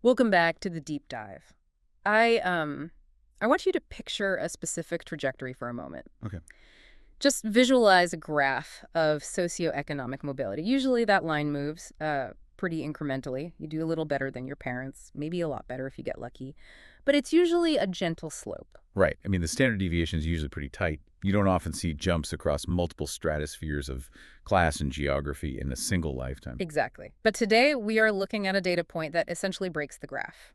Welcome back to the deep dive. I want you to picture a specific trajectory for a moment. Okay. Just visualize a graph of socioeconomic mobility. Usually that line moves pretty incrementally. You do a little better than your parents, maybe a lot better if you get lucky. But it's usually a gentle slope. Right. I mean, the standard deviation is usually pretty tight. You don't often see jumps across multiple stratospheres of class and geography in a single lifetime. Exactly. But today we are looking at a data point that essentially breaks the graph.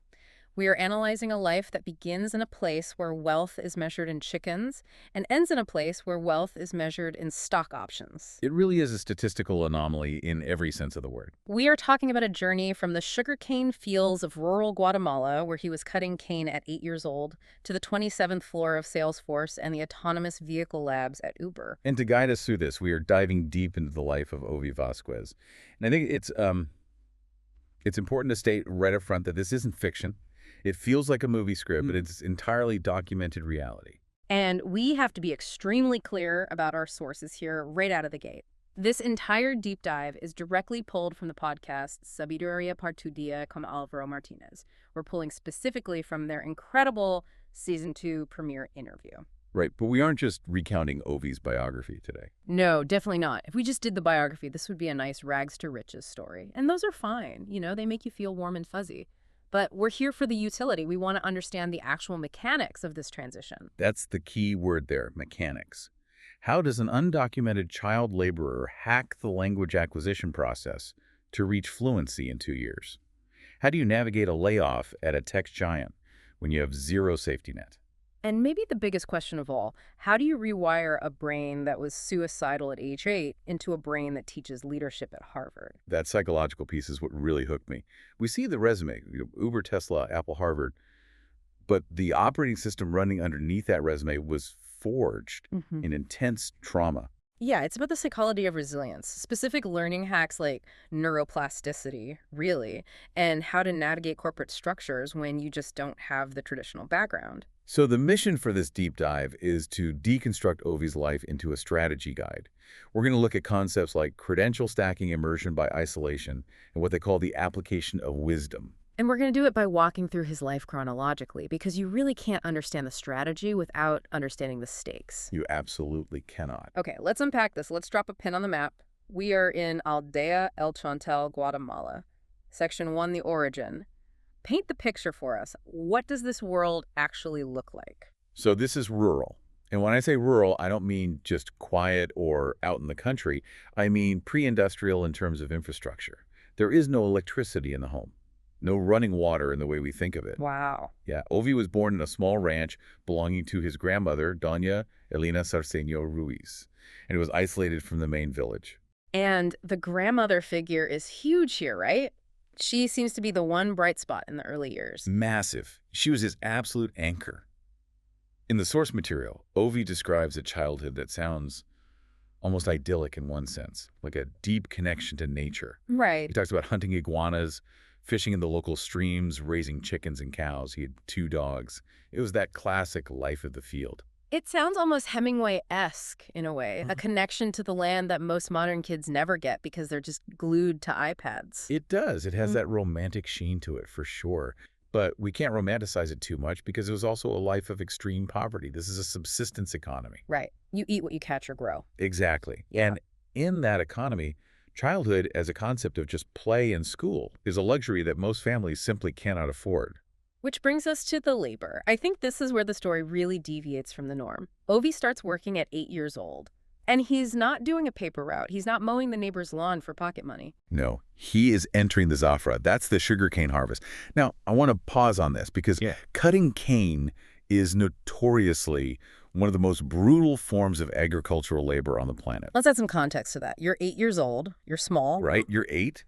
We are analyzing a life that begins in a place where wealth is measured in chickens and ends in a place where wealth is measured in stock options. It really is a statistical anomaly in every sense of the word. We are talking about a journey from the sugarcane fields of rural Guatemala, where he was cutting cane at 8 years old, to the 27th floor of Salesforce and the autonomous vehicle labs at Uber. And to guide us through this, we are diving deep into the life of Ovi Vásquez. And I think it's important to state right up front that this isn't fiction. It feels like a movie script, but it's entirely documented reality. And we have to be extremely clear about our sources here right out of the gate. This entire deep dive is directly pulled from the podcast Sabiduría Para Tu Día con Álvaro Martínez. We're pulling specifically from their incredible Season 2 premiere interview. Right, but we aren't just recounting Ovi's biography today. No, definitely not. If we just did the biography, this would be a nice rags to riches story. And those are fine. They make you feel warm and fuzzy. But we're here for the utility. We want to understand the actual mechanics of this transition. That's the key word there, mechanics. How does an undocumented child laborer hack the language acquisition process to reach fluency in 2 years? How do you navigate a layoff at a tech giant when you have zero safety net? And maybe the biggest question of all, how do you rewire a brain that was suicidal at age 8 into a brain that teaches leadership at Harvard? That psychological piece is what really hooked me. We see the resume, Uber, Tesla, Apple, Harvard, but the operating system running underneath that resume was forged in intense trauma. Yeah, it's about the psychology of resilience, specific learning hacks like neuroplasticity, really, and how to navigate corporate structures when you just don't have the traditional background. So the mission for this deep dive is to deconstruct Ovi's life into a strategy guide. We're going to look at concepts like credential stacking immersion by isolation and what they call the application of wisdom. And we're going to do it by walking through his life chronologically, because you really can't understand the strategy without understanding the stakes. You absolutely cannot. Okay, let's unpack this. Let's drop a pin on the map. We are in Aldea El Chontal, Guatemala. Section 1, the origin. Paint the picture for us. What does this world actually look like? So this is rural. And when I say rural, I don't mean just quiet or out in the country. I mean pre-industrial in terms of infrastructure. There is no electricity in the home. No running water in the way we think of it. Wow. Yeah, Ovi was born in a small ranch belonging to his grandmother, Doña Elena Sarceño Ruiz, and it was isolated from the main village. And the grandmother figure is huge here, right? She seems to be the one bright spot in the early years. Massive. She was his absolute anchor. In the source material, Ovi describes a childhood that sounds almost idyllic in one sense, like a deep connection to nature. Right. He talks about hunting iguanas, fishing in the local streams, raising chickens and cows. He had 2 dogs. It was that classic life of the field. It sounds almost Hemingway-esque in a way, a connection to the land that most modern kids never get because they're just glued to iPads. It does. It has that romantic sheen to it, for sure. But we can't romanticize it too much because it was also a life of extreme poverty. This is a subsistence economy. Right. You eat what you catch or grow. Exactly. Yeah. And in that economy, childhood as a concept of just play and school is a luxury that most families simply cannot afford. Which brings us to the labor. I think this is where the story really deviates from the norm. Ovi starts working at 8 years old. And he's not doing a paper route. He's not mowing the neighbor's lawn for pocket money. No, he is entering the Zafra. That's the sugarcane harvest. Now, I want to pause on this because cutting cane is notoriously one of the most brutal forms of agricultural labor on the planet. Let's add some context to that. You're 8 years old. You're small. Right? You're 8.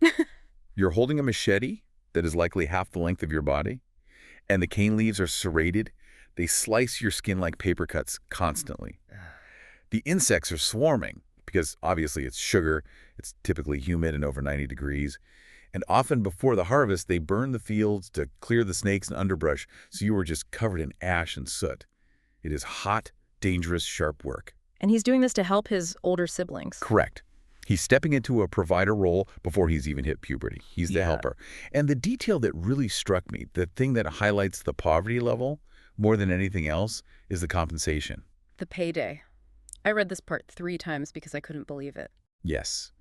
You're holding a machete that is likely half the length of your body. And the cane leaves are serrated. They slice your skin like paper cuts constantly. The insects are swarming because obviously it's sugar. It's typically humid and over 90 degrees. And often before the harvest, they burn the fields to clear the snakes and underbrush, so you are just covered in ash and soot. It is hot, dangerous, sharp work. And he's doing this to help his older siblings. Correct. He's stepping into a provider role before he's even hit puberty. He's the helper. And the detail that really struck me, the thing that highlights the poverty level more than anything else, is the compensation. The payday. I read this part 3 times because I couldn't believe it. Yes.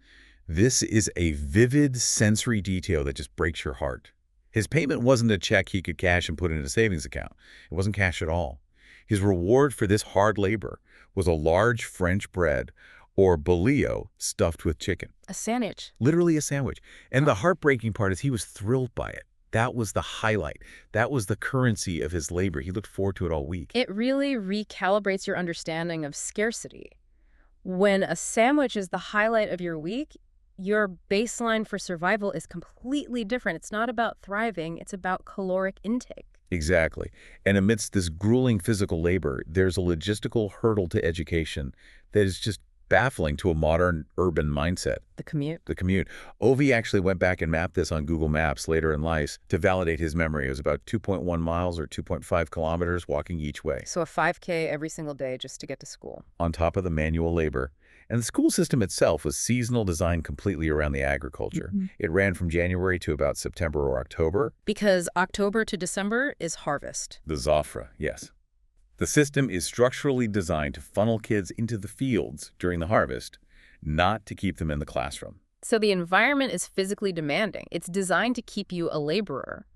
This is a vivid sensory detail that just breaks your heart. His payment wasn't a check he could cash and put in a savings account. It wasn't cash at all. His reward for this hard labor was a large French bread or bolillo stuffed with chicken. A sandwich. Literally a sandwich. And the heartbreaking part is he was thrilled by it. That was the highlight. That was the currency of his labor. He looked forward to it all week. It really recalibrates your understanding of scarcity. When a sandwich is the highlight of your week, your baseline for survival is completely different. It's not about thriving, it's about caloric intake. Exactly. And amidst this grueling physical labor, there's a logistical hurdle to education that is just baffling to a modern urban mindset. The commute. The commute. Ovi actually went back and mapped this on Google Maps later in life to validate his memory. It was about 2.1 miles or 2.5 kilometers walking each way. So a 5K every single day just to get to school. On top of the manual labor. And the school system itself was seasonal, designed completely around the agriculture. It ran from January to about September or October. Because October to December is harvest. The Zafra, yes. The system is structurally designed to funnel kids into the fields during the harvest, not to keep them in the classroom. So the environment is physically demanding. It's designed to keep you a laborer.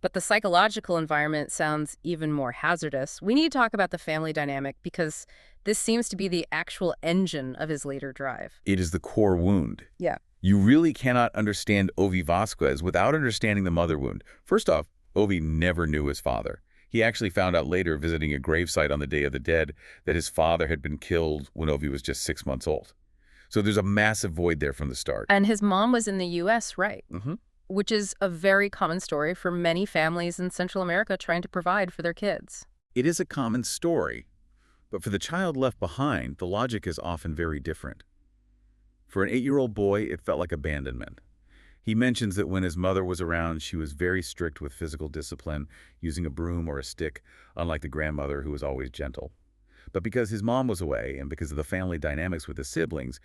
But the psychological environment sounds even more hazardous. We need to talk about the family dynamic because this seems to be the actual engine of his later drive. It is the core wound. Yeah. You really cannot understand Ovi Vásquez without understanding the mother wound. First off, Ovi never knew his father. He actually found out later, visiting a gravesite on the Day of the Dead, that his father had been killed when Ovi was just 6 months old. So there's a massive void there from the start. And his mom was in the U.S., right? Which is a very common story for many families in Central America trying to provide for their kids. It is a common story, but for the child left behind, the logic is often very different. For an 8-year-old boy, it felt like abandonment. He mentions that when his mother was around, she was very strict with physical discipline, using a broom or a stick, unlike the grandmother who was always gentle. But because his mom was away and because of the family dynamics with his siblings,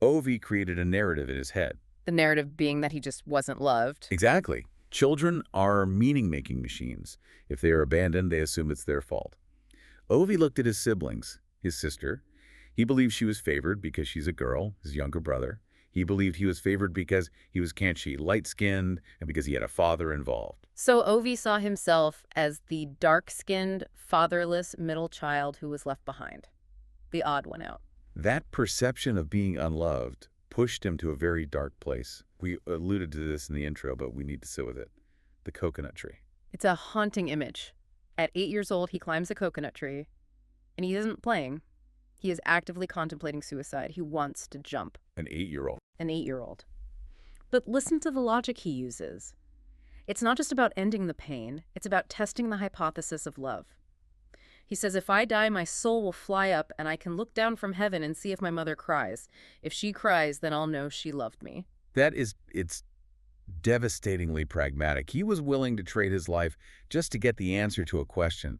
Ovi created a narrative in his head. The narrative being that he just wasn't loved. Exactly. Children are meaning-making machines. If they are abandoned, they assume it's their fault. Ovi looked at his siblings, his sister. He believed she was favored because she's a girl, his younger brother. He believed he was favored because he was, light-skinned and because he had a father involved. So Ovi saw himself as the dark-skinned, fatherless middle child who was left behind. The odd one out. That perception of being unloved pushed him to a very dark place. We alluded to this in the intro, but we need to sit with it. The coconut tree. It's a haunting image. At 8 years old, he climbs a coconut tree, and he isn't playing. He is actively contemplating suicide. He wants to jump. An 8-year-old. An 8-year-old. But listen to the logic he uses. It's not just about ending the pain. It's about testing the hypothesis of love. He says, if I die, my soul will fly up, and I can look down from heaven and see if my mother cries. If she cries, then I'll know she loved me. It's devastatingly pragmatic. He was willing to trade his life just to get the answer to a question.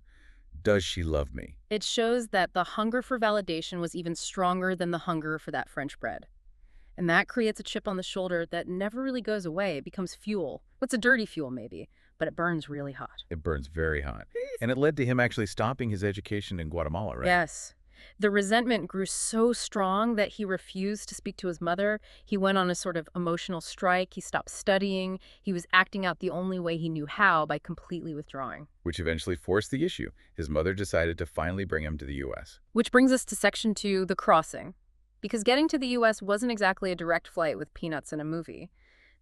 Does she love me? It shows that the hunger for validation was even stronger than the hunger for that French bread. And that creates a chip on the shoulder that never really goes away. It becomes fuel. It's a dirty fuel, maybe, but it burns really hot. It burns very hot. And it led to him actually stopping his education in Guatemala, right? Yes. The resentment grew so strong that he refused to speak to his mother. He went on a sort of emotional strike. He stopped studying. He was acting out the only way he knew how, by completely withdrawing. Which eventually forced the issue. His mother decided to finally bring him to the U.S. Which brings us to Section 2, the crossing. Because getting to the U.S. wasn't exactly a direct flight with peanuts and a movie.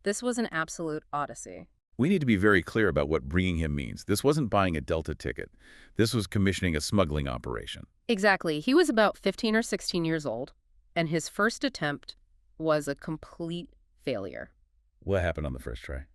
This was an absolute odyssey. We need to be very clear about what bringing him means. This wasn't buying a Delta ticket. This was commissioning a smuggling operation. Exactly. He was about 15 or 16 years old, and his first attempt was a complete failure. What happened on the first try?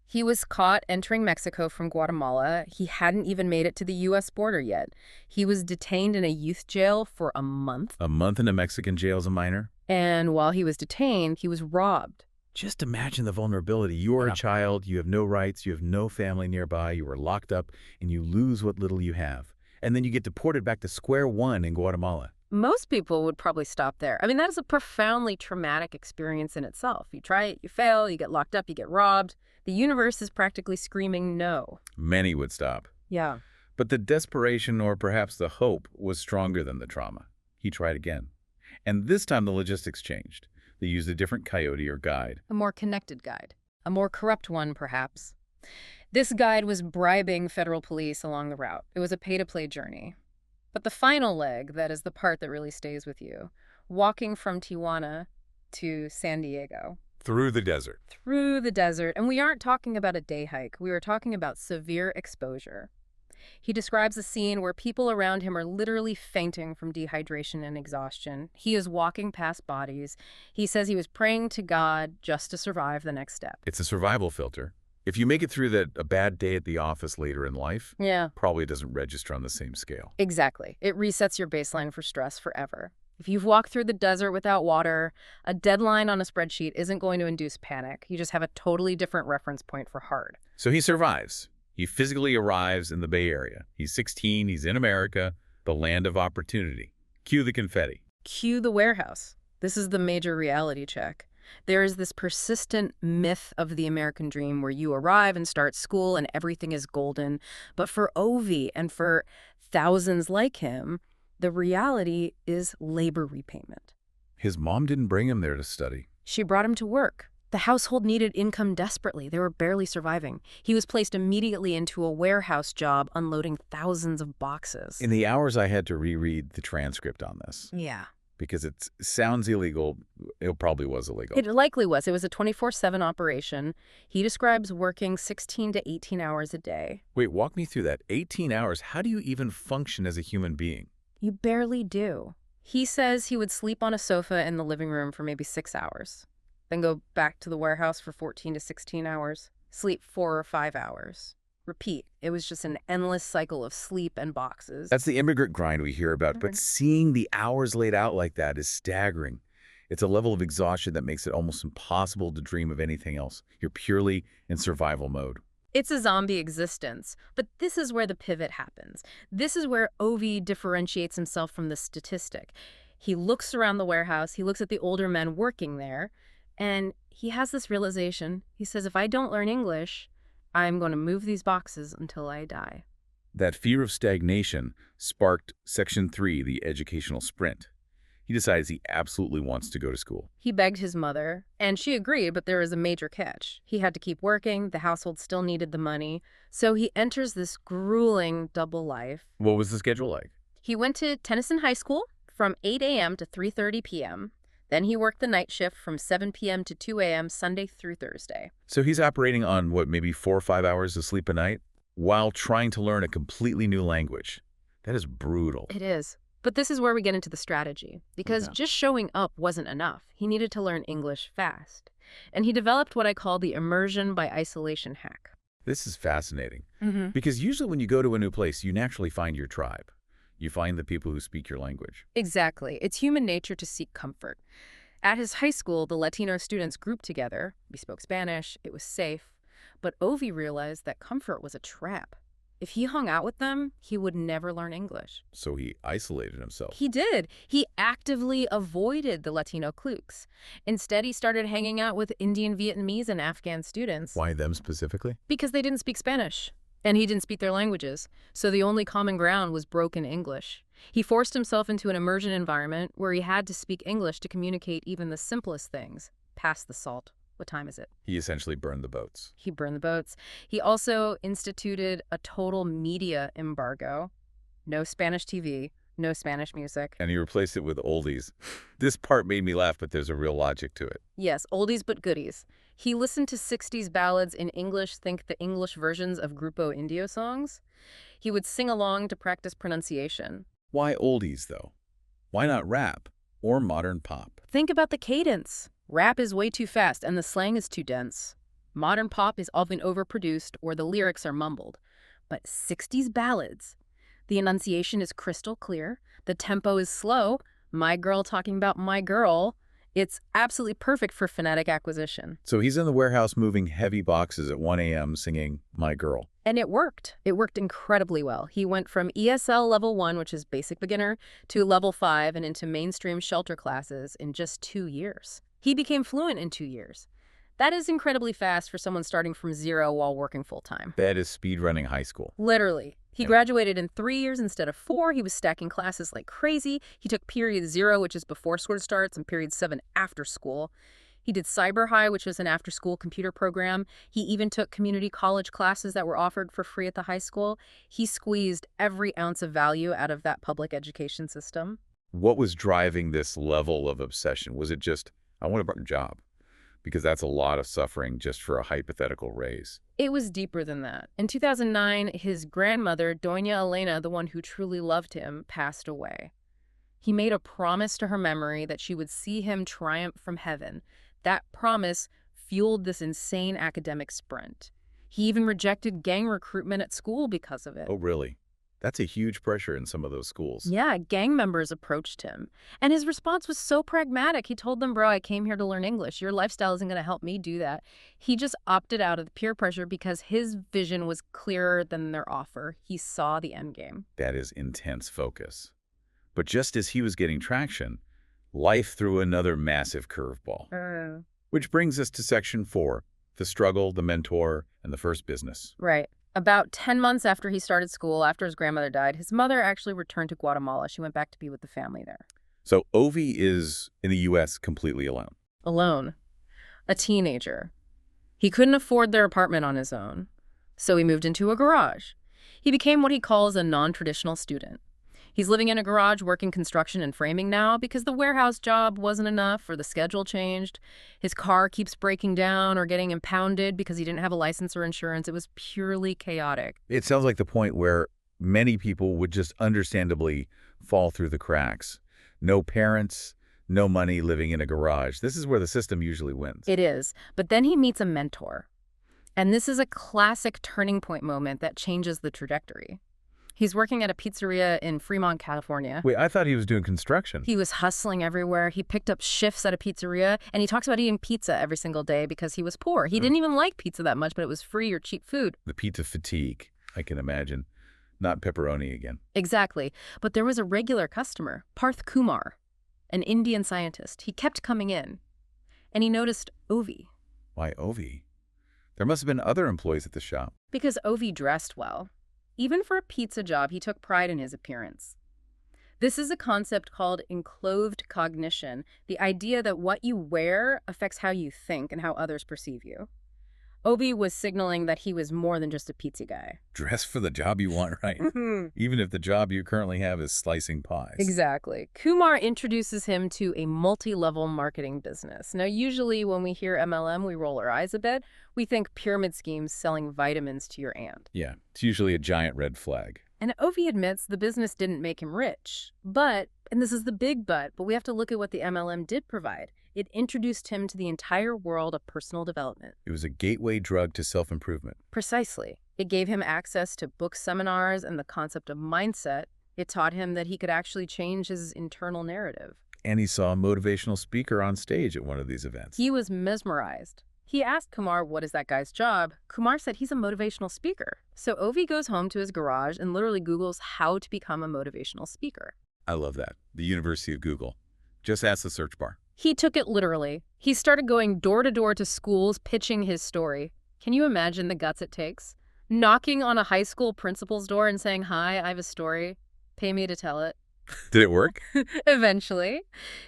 He was caught entering Mexico from Guatemala. He hadn't even made it to the U.S. border yet. He was detained in a youth jail for a month. A month in a Mexican jail as a minor? And while he was detained, he was robbed. Just imagine the vulnerability. You are a child, you have no rights, you have no family nearby, you are locked up, and you lose what little you have. And then you get deported back to square one in Guatemala. Most people would probably stop there. I mean, that is a profoundly traumatic experience in itself. You try it, you fail, you get locked up, you get robbed. The universe is practically screaming no. Many would stop. Yeah. But the desperation, or perhaps the hope, was stronger than the trauma. He tried again. And this time the logistics changed. They used a different coyote or guide. A more connected guide. A more corrupt one, perhaps. This guide was bribing federal police along the route. It was a pay-to-play journey. But the final leg, that is the part that really stays with you, walking from Tijuana to San Diego. Through the desert. Through the desert. And we aren't talking about a day hike. We are talking about severe exposure. He describes a scene where people around him are literally fainting from dehydration and exhaustion. He is walking past bodies. He says he was praying to God just to survive the next step. It's a survival filter. If you make it through a bad day at the office later in life, probably doesn't register on the same scale. Exactly. It resets your baseline for stress forever. If you've walked through the desert without water, a deadline on a spreadsheet isn't going to induce panic. You just have a totally different reference point for hard. So he survives. He physically arrives in the Bay Area. He's 16, he's in America, the land of opportunity. Cue the confetti. Cue the warehouse. This is the major reality check. There is this persistent myth of the American dream where you arrive and start school and everything is golden. But for Ovi and for thousands like him, the reality is labor repayment. His mom didn't bring him there to study. She brought him to work. The household needed income desperately. They were barely surviving. He was placed immediately into a warehouse job unloading thousands of boxes. In the hours I had to reread the transcript on this. Yeah. Because it sounds illegal. It probably was illegal. It likely was. It was a 24/7 operation. He describes working 16 to 18 hours a day. Wait, walk me through that. 18 hours. How do you even function as a human being? You barely do. He says he would sleep on a sofa in the living room for maybe 6 hours, then go back to the warehouse for 14 to 16 hours, sleep 4 or 5 hours. Repeat. It was just an endless cycle of sleep and boxes. That's the immigrant grind we hear about, but seeing the hours laid out like that is staggering. It's a level of exhaustion that makes it almost impossible to dream of anything else. You're purely in survival mode. It's a zombie existence, but this is where the pivot happens. This is where Ovi differentiates himself from the statistic. He looks around the warehouse, he looks at the older men working there, and he has this realization. He says, if I don't learn English, I'm going to move these boxes until I die. That fear of stagnation sparked Section 3, the educational sprint. He decides he absolutely wants to go to school. He begged his mother, and she agreed, but there was a major catch. He had to keep working, the household still needed the money, so he enters this grueling double life. What was the schedule like? He went to Tennyson High School from 8 a.m. to 3:30 p.m., then he worked the night shift from 7 p.m. to 2 a.m. Sunday through Thursday. So he's operating on, maybe 4 or 5 hours of sleep a night while trying to learn a completely new language. That is brutal. It is. But this is where we get into the strategy, because just showing up wasn't enough. He needed to learn English fast. And he developed what I call the immersion by isolation hack. This is fascinating, because usually when you go to a new place, you naturally find your tribe. You find the people who speak your language. Exactly. It's human nature to seek comfort. At his high school, the Latino students grouped together. We spoke Spanish. It was safe. But Ovi realized that comfort was a trap. If he hung out with them, he would never learn English. So he isolated himself. He did. He actively avoided the Latino cliques. Instead, he started hanging out with Indian, Vietnamese, and Afghan students. Why them specifically? Because they didn't speak Spanish. And he didn't speak their languages, so the only common ground was broken English. He forced himself into an immersion environment where he had to speak English to communicate even the simplest things. Pass the salt. What time is it? He essentially burned the boats. He burned the boats. He also instituted a total media embargo. No Spanish TV, no Spanish music. And he replaced it with oldies. This part made me laugh, but there's a real logic to it. Yes, oldies but goodies. He listened to 60s ballads in English, think the English versions of Grupo Indio songs. He would sing along to practice pronunciation. Why oldies, though? Why not rap or modern pop? Think about the cadence. Rap is way too fast and the slang is too dense. Modern pop is often overproduced or the lyrics are mumbled. But 60s ballads, the enunciation is crystal clear, the tempo is slow, my girl talking about my girl. It's absolutely perfect for phonetic acquisition. So he's in the warehouse moving heavy boxes at 1 a.m. singing My Girl. And it worked. It worked incredibly well. He went from ESL level 1, which is basic beginner, to level 5 and into mainstream shelter classes in just 2 years. He became fluent in 2 years. That is incredibly fast for someone starting from zero while working full-time. That is speedrunning high school. Literally. He Yeah. graduated in 3 years instead of 4. He was stacking classes like crazy. He took period 0, which is before school starts, and period 7 after school. He did Cyber High, which was an after-school computer program. He even took community college classes that were offered for free at the high school. He squeezed every ounce of value out of that public education system. What was driving this level of obsession? Was it just, I want a better job? Because that's a lot of suffering just for a hypothetical raise. It was deeper than that. In 2009, his grandmother, Doña Elena, the one who truly loved him, passed away. He made a promise to her memory that she would see him triumph from heaven. That promise fueled this insane academic sprint. He even rejected gang recruitment at school because of it. Oh, really? That's a huge pressure in some of those schools. Yeah, gang members approached him. And his response was so pragmatic. He told them, bro, I came here to learn English. Your lifestyle isn't going to help me do that. He just opted out of the peer pressure because his vision was clearer than their offer. He saw the end game. That is intense focus. But just as he was getting traction, life threw another massive curveball. Which brings us to section 4, the struggle, the mentor, and the first business. Right. About 10 months after he started school, after his grandmother died, his mother actually returned to Guatemala. She went back to be with the family there. So Ovi is in the U.S. completely alone. Alone. A teenager. He couldn't afford their apartment on his own, so he moved into a garage. He became what he calls a non-traditional student. He's living in a garage working construction and framing now because the warehouse job wasn't enough or the schedule changed. His car keeps breaking down or getting impounded because he didn't have a license or insurance. It was purely chaotic. It sounds like the point where many people would just understandably fall through the cracks. No parents, no money, living in a garage. This is where the system usually wins. It is. But then he meets a mentor. And this is a classic turning point moment that changes the trajectory. He's working at a pizzeria in Fremont, California. Wait, I thought he was doing construction. He was hustling everywhere. He picked up shifts at a pizzeria, and he talks about eating pizza every single day because he was poor. He didn't even like pizza that much, but it was free or cheap food. The pizza fatigue, I can imagine. Not pepperoni again. Exactly. But there was a regular customer, Parth Kumar, an Indian scientist. He kept coming in, and he noticed Ovi. Why Ovi? There must have been other employees at the shop. Because Ovi dressed well. Even for a pizza job, he took pride in his appearance. This is a concept called enclosed cognition, the idea that what you wear affects how you think and how others perceive you. Ovi was signaling that he was more than just a pizza guy. Dress for the job you want, right? Even if the job you currently have is slicing pies. Exactly. Kumar introduces him to a multi-level marketing business. Now, usually when we hear MLM, we roll our eyes a bit. We think pyramid schemes selling vitamins to your aunt. Yeah, it's usually a giant red flag. And Ovi admits the business didn't make him rich. But, and this is the big but we have to look at what the MLM did provide. It introduced him to the entire world of personal development. It was a gateway drug to self-improvement. Precisely. It gave him access to book seminars and the concept of mindset. It taught him that he could actually change his internal narrative. And he saw a motivational speaker on stage at one of these events. He was mesmerized. He asked Kumar, what is that guy's job? Kumar said he's a motivational speaker. So Ovi goes home to his garage and literally Googles how to become a motivational speaker. I love that. The University of Google. Just ask the search bar. He took it literally. He started going door to door to schools, pitching his story. Can you imagine the guts it takes? Knocking on a high school principal's door and saying, hi, I have a story. Pay me to tell it. Did it work? Eventually.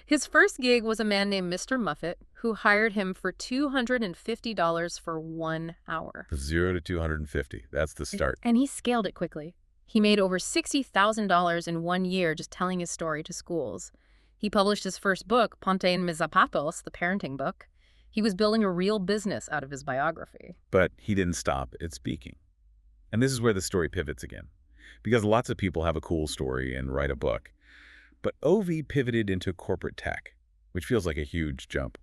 His first gig was a man named Mr. Muffet, who hired him for $250 for 1 hour. 0 to 250. That's the start. And he scaled it quickly. He made over $60,000 in 1 year just telling his story to schools. He published his first book, Ponte en Mis Zapatos, the parenting book. He was building a real business out of his biography. But he didn't stop at speaking. And this is where the story pivots again. Because lots of people have a cool story and write a book. But Ovi pivoted into corporate tech, which feels like a huge jump.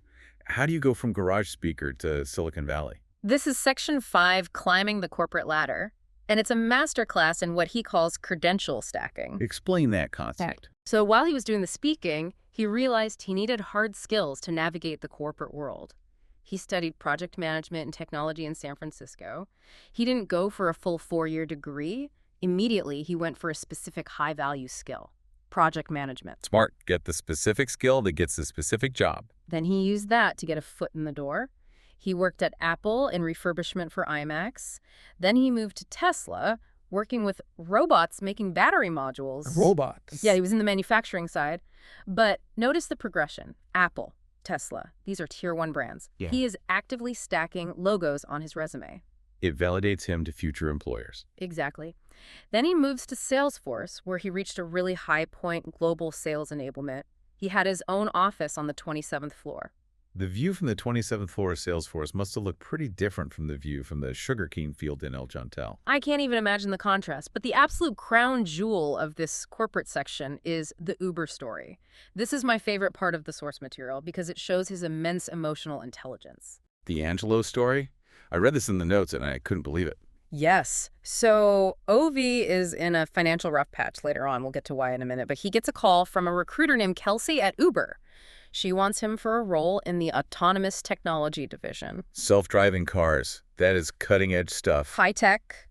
How do you go from garage speaker to Silicon Valley? This is Section 5, Climbing the Corporate Ladder. And it's a masterclass in what he calls credential stacking. Explain that concept. So while he was doing the speaking, he realized he needed hard skills to navigate the corporate world. He studied project management and technology in San Francisco. He didn't go for a full 4-year degree. Immediately, he went for a specific high-value skill, project management. Smart. Get the specific skill that gets the specific job. Then he used that to get a foot in the door. He worked at Apple in refurbishment for iMacs. Then he moved to Tesla, working with robots making battery modules. Robots. Yeah, he was in the manufacturing side. But notice the progression. Apple, Tesla, these are tier 1 brands. Yeah. He is actively stacking logos on his resume. It validates him to future employers. Exactly. Then he moves to Salesforce, where he reached a really high point global sales enablement. He had his own office on the 27th floor. The view from the 27th floor of Salesforce must have looked pretty different from the view from the sugarcane field in El Juntel. I can't even imagine the contrast, but the absolute crown jewel of this corporate section is the Uber story. This is my favorite part of the source material because it shows his immense emotional intelligence. The Angelo story? I read this in the notes and I couldn't believe it. Yes. So Ovi is in a financial rough patch later on. We'll get to why in a minute. But he gets a call from a recruiter named Kelsey at Uber. She wants him for a role in the autonomous technology division. Self-driving cars. That is cutting-edge stuff. High tech.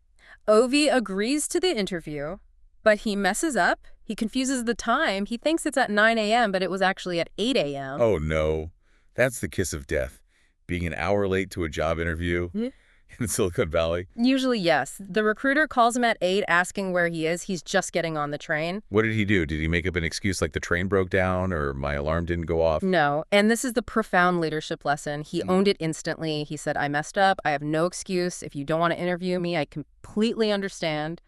Ovi agrees to the interview, but he messes up. He confuses the time. He thinks it's at 9 a.m., but it was actually at 8 a.m. Oh, no. That's the kiss of death. Being an hour late to a job interview in Silicon Valley. Usually, yes. The recruiter calls him at 8 asking where he is. He's just getting on the train. What did he do? Did he make up an excuse like the train broke down or my alarm didn't go off? No. And this is the profound leadership lesson. He owned it instantly. He said, I messed up. I have no excuse. If you don't want to interview me, I completely understand,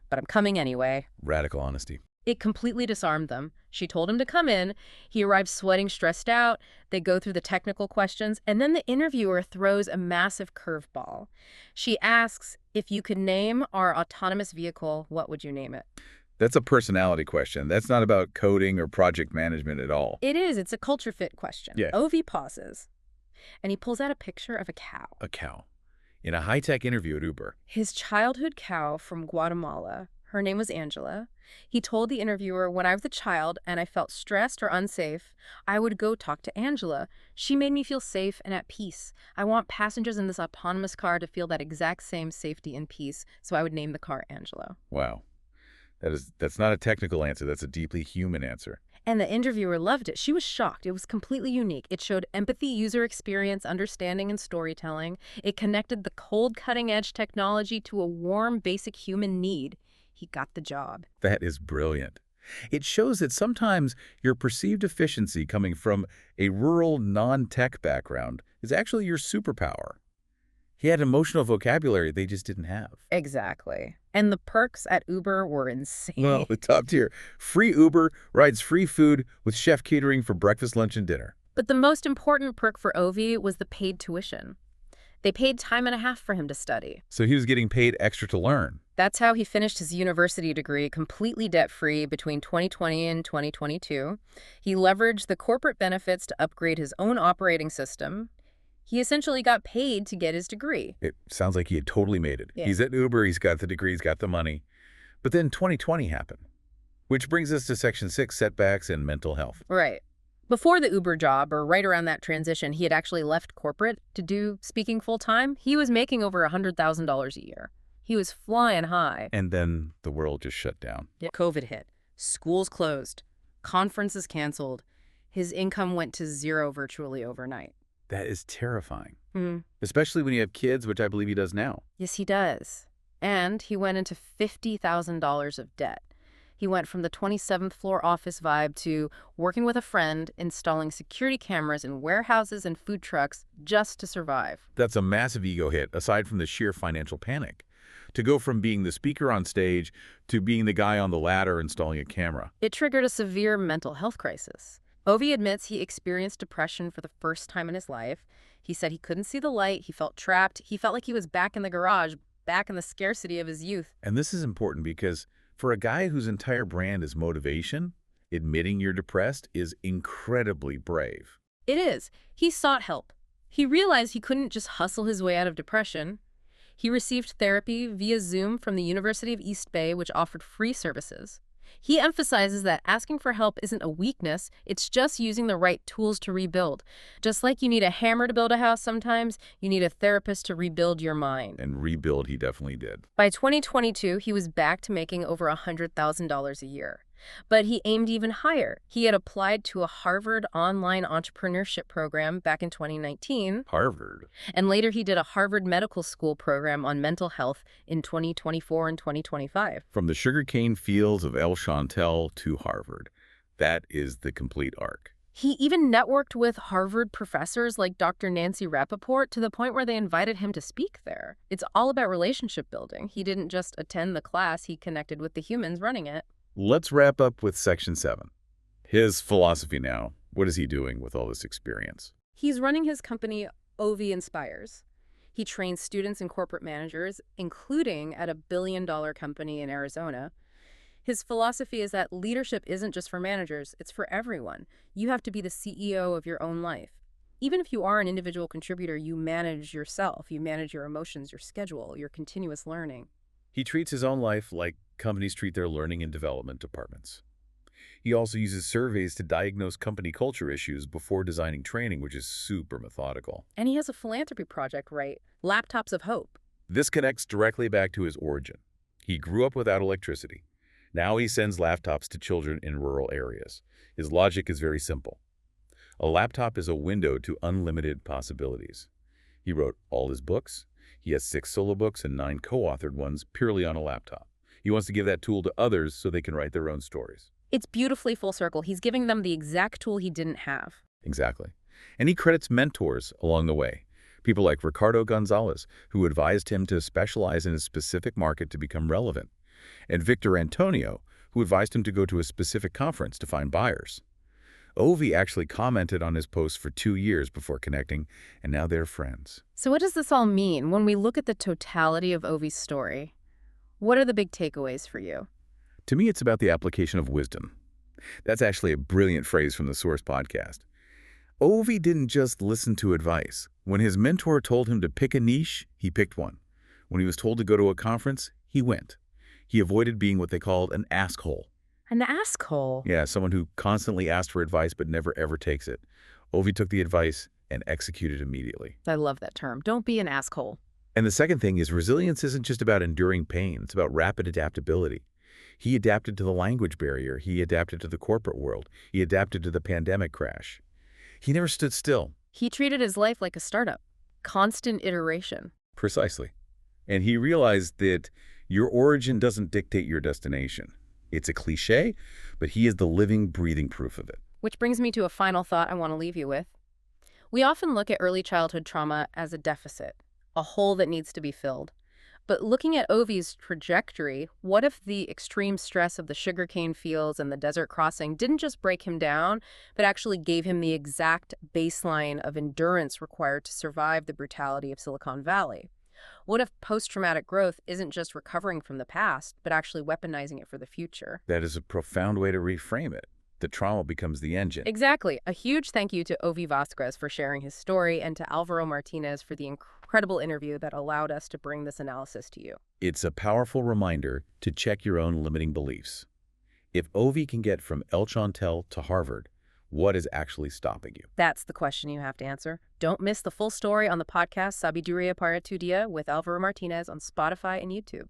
but I'm coming anyway. Radical honesty. It completely disarmed them. She told him to come in. He arrived sweating, stressed out. They go through the technical questions, and then the interviewer throws a massive curveball. She asks, if you could name our autonomous vehicle, what would you name it? That's a personality question. That's not about coding or project management at all. It is. It's a culture fit question. Yeah. Ovi pauses, and he pulls out a picture of a cow. A cow. In a high-tech interview at Uber. His childhood cow from Guatemala. Her name was Angela. He told the interviewer, when I was a child and I felt stressed or unsafe, I would go talk to Angela. She made me feel safe and at peace. I want passengers in this autonomous car to feel that exact same safety and peace, so I would name the car Angelo. Wow. That's not a technical answer. That's a deeply human answer. And the interviewer loved it. She was shocked. It was completely unique. It showed empathy, user experience, understanding, and storytelling. It connected the cold, cutting-edge technology to a warm, basic human need. He got the job. That is brilliant. It shows that sometimes your perceived efficiency coming from a rural, non-tech background is actually your superpower. He had emotional vocabulary they just didn't have. Exactly. And the perks at Uber were insane. Well, the top tier. Free Uber, rides free food with chef catering for breakfast, lunch, and dinner. But the most important perk for Ovi was the paid tuition. They paid time and a half for him to study. So he was getting paid extra to learn. That's how he finished his university degree completely debt-free between 2020 and 2022. He leveraged the corporate benefits to upgrade his own operating system. He essentially got paid to get his degree. It sounds like he had totally made it. Yeah. He's at Uber, he's got the degree, he's got the money. But then 2020 happened, which brings us to Section 6, setbacks and mental health. Right. Before the Uber job, or right around that transition, he had actually left corporate to do speaking full-time. He was making over $100,000 a year. He was flying high. And then the world just shut down. Yeah. COVID hit. Schools closed. Conferences canceled. His income went to zero virtually overnight. That is terrifying. Mm. Especially when you have kids, which I believe he does now. Yes, he does. And he went into $50,000 of debt. He went from the 27th floor office vibe to working with a friend, installing security cameras in warehouses and food trucks just to survive. That's a massive ego hit, aside from the sheer financial panic. To go from being the speaker on stage to being the guy on the ladder installing a camera. It triggered a severe mental health crisis. Ovi admits he experienced depression for the first time in his life. He said he couldn't see the light, he felt trapped, he felt like he was back in the garage, back in the scarcity of his youth. And this is important because for a guy whose entire brand is motivation, admitting you're depressed is incredibly brave. It is. He sought help. He realized he couldn't just hustle his way out of depression. He received therapy via Zoom from the University of East Bay, which offered free services. He emphasizes that asking for help isn't a weakness, it's just using the right tools to rebuild. Just like you need a hammer to build a house sometimes, you need a therapist to rebuild your mind. And rebuild he definitely did. By 2022, he was back to making over $100,000 a year. But he aimed even higher. He had applied to a Harvard online entrepreneurship program back in 2019. Harvard. And later he did a Harvard Medical School program on mental health in 2024 and 2025. From the sugarcane fields of El Chantel to Harvard. That is the complete arc. He even networked with Harvard professors like Dr. Nancy Rappaport to the point where they invited him to speak there. It's all about relationship building. He didn't just attend the class, he connected with the humans running it. Let's wrap up with Section 7. His philosophy now. What is he doing with all this experience? He's running his company, Ovi Inspires. He trains students and corporate managers, including at a billion-dollar company in Arizona. His philosophy is that leadership isn't just for managers, it's for everyone. You have to be the CEO of your own life. Even if you are an individual contributor, you manage yourself, you manage your emotions, your schedule, your continuous learning. He treats his own life like companies treat their learning and development departments. He also uses surveys to diagnose company culture issues before designing training, which is super methodical. And he has a philanthropy project, right? Laptops of Hope. This connects directly back to his origin. He grew up without electricity. Now he sends laptops to children in rural areas. His logic is very simple. A laptop is a window to unlimited possibilities. He wrote all his books. He has 6 solo books and 9 co-authored ones purely on a laptop. He wants to give that tool to others so they can write their own stories. It's beautifully full circle. He's giving them the exact tool he didn't have. Exactly. And he credits mentors along the way. People like Ricardo Gonzalez, who advised him to specialize in a specific market to become relevant. And Victor Antonio, who advised him to go to a specific conference to find buyers. Ovi actually commented on his post for 2 years before connecting, and now they're friends. So what does this all mean when we look at the totality of Ovi's story? What are the big takeaways for you? To me, it's about the application of wisdom. That's actually a brilliant phrase from the Source podcast. Ovi didn't just listen to advice. When his mentor told him to pick a niche, he picked one. When he was told to go to a conference, he went. He avoided being what they called an asshole. An asshole? Yeah, someone who constantly asked for advice but never ever takes it. Ovi took the advice and executed immediately. I love that term. Don't be an asshole. And the second thing is resilience isn't just about enduring pain. It's about rapid adaptability. He adapted to the language barrier. He adapted to the corporate world. He adapted to the pandemic crash. He never stood still. He treated his life like a startup. Constant iteration. Precisely. And he realized that your origin doesn't dictate your destination. It's a cliche, but he is the living, breathing proof of it. Which brings me to a final thought I want to leave you with. We often look at early childhood trauma as a deficit, a hole that needs to be filled. But looking at Ovi's trajectory, what if the extreme stress of the sugarcane fields and the desert crossing didn't just break him down, but actually gave him the exact baseline of endurance required to survive the brutality of Silicon Valley? What if post-traumatic growth isn't just recovering from the past, but actually weaponizing it for the future? That is a profound way to reframe it. The trauma becomes the engine. Exactly. A huge thank you to Ovi Vásquez for sharing his story and to Álvaro Martínez for the incredible interview that allowed us to bring this analysis to you. It's a powerful reminder to check your own limiting beliefs. If Ovi can get from El Chantel to Harvard, what is actually stopping you? That's the question you have to answer. Don't miss the full story on the podcast Sabiduría Para Tu Día with Álvaro Martínez on Spotify and YouTube.